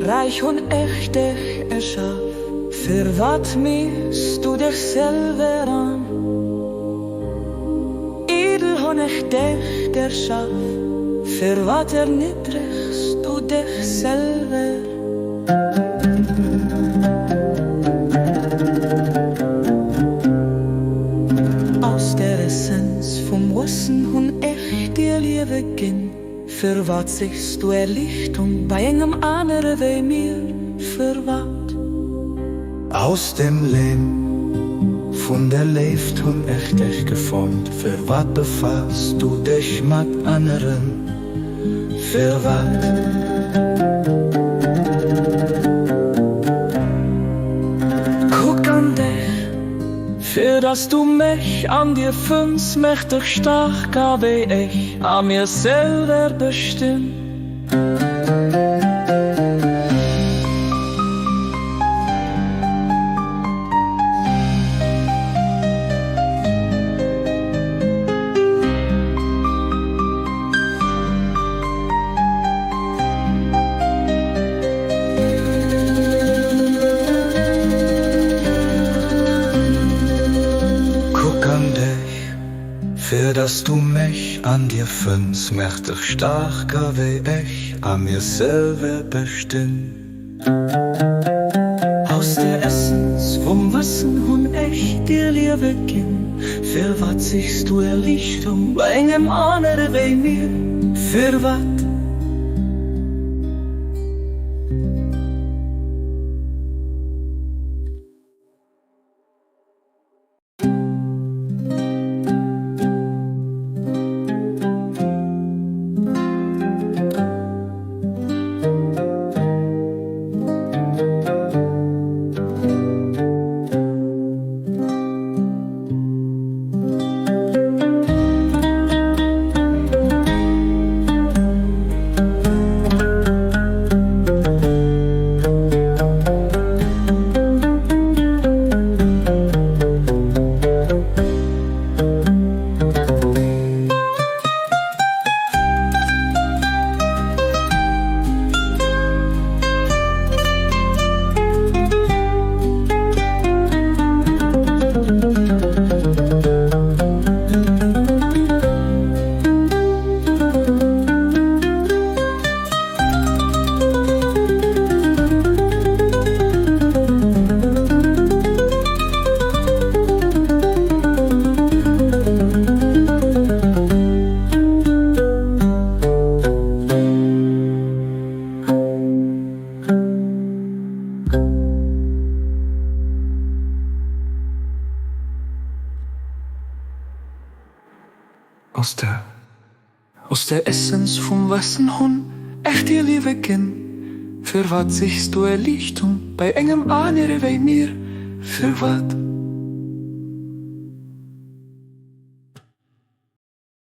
Reich und echt dich erschaff, für wat misst du dich selber an? Edel und echt dich erschaff, für wat erniedrigst du dich selber? Aus der Essenz vom Wissen und echt dir Liebe ginn, für wat siehst du Erlichtung bei engem anderen wie mir? Für wat? Aus dem Leben von der lebt und echt dich geformt. Für wat befasst du dich mit anderen? Für wat? Guck an dich, für dass du mich an dir findest, mächtig stark habe ich an mir selber bestimmt. Für dass du mich an dir findest, mächtig starker wie ich an mir selber bestimmt. Aus der Essenz vom Wissen und echt dir Liebe ginn, für wat siehst du Erlichtung bei engem anderen wie mir? Für wat? Aus der Essenz vom Wissen und echt dir Liebe ginn, für wat siehst du Erlichtung bei engem anderen wie mir? Für wat?